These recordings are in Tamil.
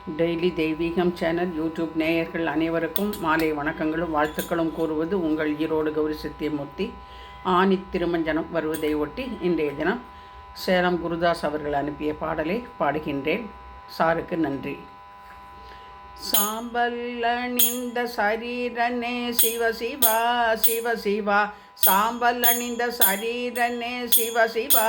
டெய்லி தெய்வீகம் சேனல் யூடியூப் நேயர்கள் அனைவருக்கும் மாலை வணக்கங்களும் வாழ்த்துக்களும் கூறுவது உங்கள் ஈரோடு கௌரி சத்தியமூர்த்தி. ஆனி திருமஞ்சனம் வருவதை ஒட்டி இன்றைய தினம் சேலம் குருதாஸ் அவர்கள் அனுப்பிய பாடலை பாடுகின்றேன். சாருக்கு நன்றி. சாம்பல் அணிந்த சரீரனே சிவ சிவா சிவ சிவா, சாம்பல் அணிந்த சரீரனே சிவ சிவா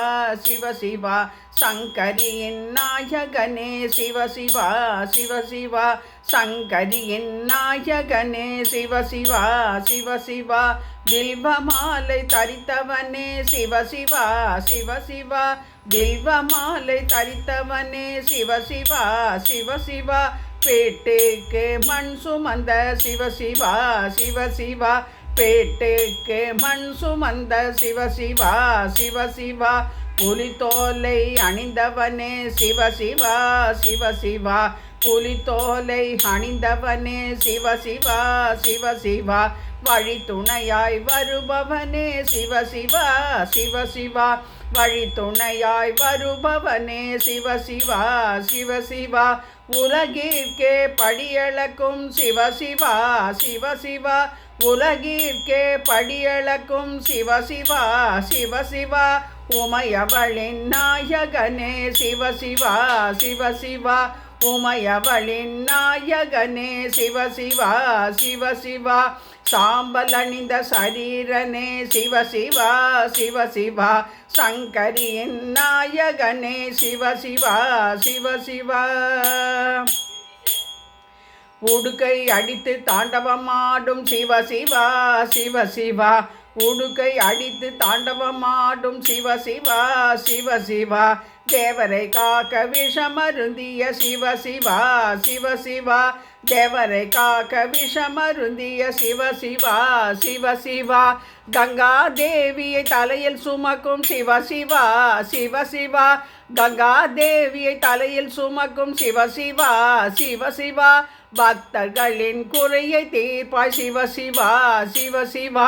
சிவ சிவா, சங்கரியின் நாயகனே சிவ சிவா சிவ சிவா, சங்கரியின் நாயகனே சிவ சிவா சிவ சிவா, வில்வமாலை தரித்தவனே சிவ சிவா சிவ சிவா, வில்வமாலை தரித்தவனே சிவ சிவா சிவ சிவா, பேட்டுக்கு மண் சுமந்த சிவ சிவா சிவ சிவா, பேட்டுக்கு மண் சுமந்த சிவ சிவா சிவ சிவா, புலித்தோலை அணிந்தவனே சிவ சிவா சிவ சிவா, புலித்தோலை அணிந்தவனே சிவ சிவா சிவ சிவா, வழித்துணையாய் வருபவனே சிவ சிவா சிவ சிவா, வழித்துணையாய் வருபவனே சிவ சிவா சிவ சிவா, உலகிற்கே படியளக்கும் சிவ சிவா சிவ சிவா, உலகிற்கே படியளக்கும் சிவ சிவா சிவ சிவா, உமையவளின் நாயகனே சிவ சிவா சிவ சிவா, உமையவளின் நாயகனே சிவ சிவா சிவ சிவா, சாம்பல் அணிந்த சரீரனே சிவ சிவா சிவ சிவா, சங்கரியின் நாயகனே சிவ சிவா சிவ சிவா, உடுக்கை அடித்து தாண்டவமாடும் சிவ சிவா சிவ சிவா, உடுக்கை அடித்து தாண்டவமாடும் சிவ சிவா சிவ சிவா, தேவரை காக்க விஷமருந்திய சிவ சிவா சிவ சிவா, தேவரை காக்க விஷமருந்திய சிவ சிவா சிவ சிவா, கங்கா தேவியை தலையில் சுமக்கும் சிவ சிவா சிவ சிவா, கங்கா தேவியை தலையில் சுமக்கும் சிவ சிவா சிவ சிவா, பக்தர்களின் குறையை தீர்ப்பாய் சிவ சிவா சிவ சிவா,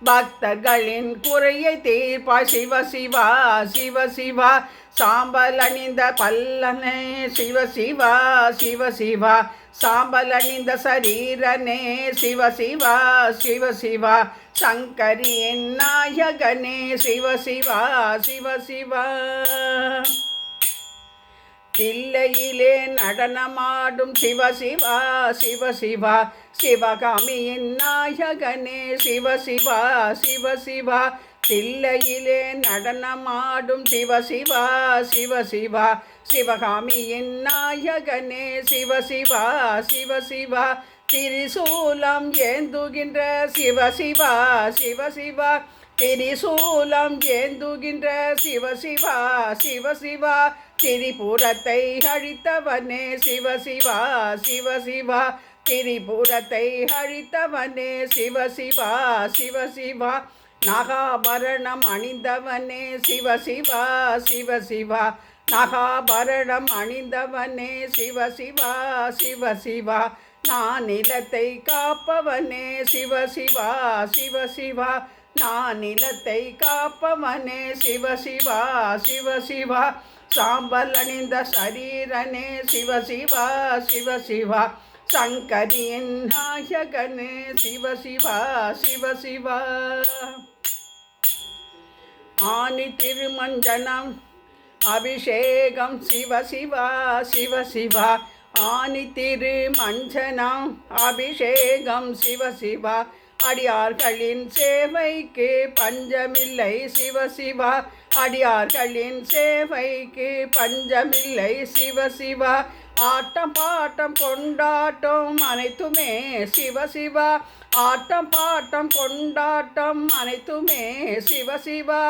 பக்தர்களின் குறையை தீர்ப்பாய் சிவ சிவா சிவ சிவா, சாம்பல் அணிந்த பல்லனே சிவ சிவா சிவ சிவா, சாம்பல் அணிந்த சரீரனே சிவ சிவா சிவ சிவா, சங்கரியின் நாயகனே சிவ சிவா சிவ சிவா, தில்லையிலே நடனமாடும் சிவ சிவா சிவ சிவா, சிவகாமியின் நாயகனே சிவ சிவா சிவ சிவா, தில்லையிலே நடனமாடும் சிவ சிவா சிவ சிவா, சிவகாமியின் நாயகனே சிவ சிவா சிவ சிவா, திரிசூலம் ஏந்துகின்ற சிவ சிவா சிவ சிவா, திரிசூலம் ஏந்துகின்ற சிவ சிவா சிவ சிவா, திரிபுரத்தை அழித்தவனே சிவ சிவா சிவ சிவா, திரிபுரத்தை அழித்தவனே சிவ சிவா சிவ சிவா, நாகாபரணம் அணிந்தவனே சிவ சிவா சிவ சிவா, நாகாபரணம் அணிந்தவனே சிவ சிவா சிவ சிவா, நான் நிலத்தை காப்பவனே சிவ சிவா சிவ சிவா, நான் நிலத்தை காப்பவனே சிவ சிவா சிவ சிவா, சாம்பல் அணிந்த சரீரனே சிவ சிவா சிவ சிவா, சங்கரியின் நாயகனே சிவ சிவா சிவ சிவா, ஆனி திருமஞ்சனம் அபிஷேகம் சிவ சிவா சிவ சிவா, ஆனி திருமஞ்சனம் அபிஷேகம் சிவ சிவா, அடியார்களின் சேவைக்கு பஞ்சமில்லை சிவ சிவா, அடியார்களின் சேவைக்கு பஞ்சமில்லை சிவ சிவா, ஆட்டம் பாட்டம் கொண்டாட்டம் அனைத்துமே சிவ சிவா, ஆட்டம் பாட்டம் கொண்டாட்டம் அனைத்துமே சிவ சிவா,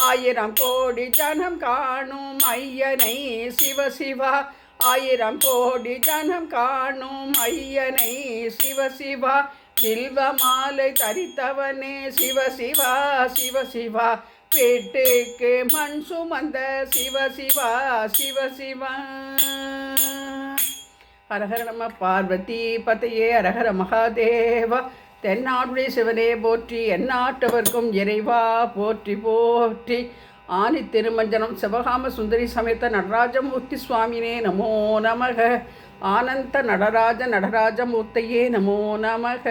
ஆயிரம் கோடி ஜனம் காணும் ஐயனை சிவ சிவா, ஆயிரம் கோடி ஜனம் காணும் ஐயனை சிவ சிவா, வில்வமாலை தரித்தவனே சிவ சிவா சிவ சிவா, பேட்டுக்கு மண் சுமந்த சிவ சிவா சிவ சிவா. ஹரஹர நம பார்வதி பதையே ஹரஹர மகாதேவா, தென்னாடுடைய சிவனே போற்றி, எந்நாட்டவர்க்கும் இறைவா போற்றி போற்றி, ஆனி திருமஞ்சனம் சிவகாம சுந்தரி சமேத நடராஜமூர்த்தி சுவாமினே நமோ நமக. ஆனந்த நடராஜ நடராஜமூர்த்தையே நமோ நமக.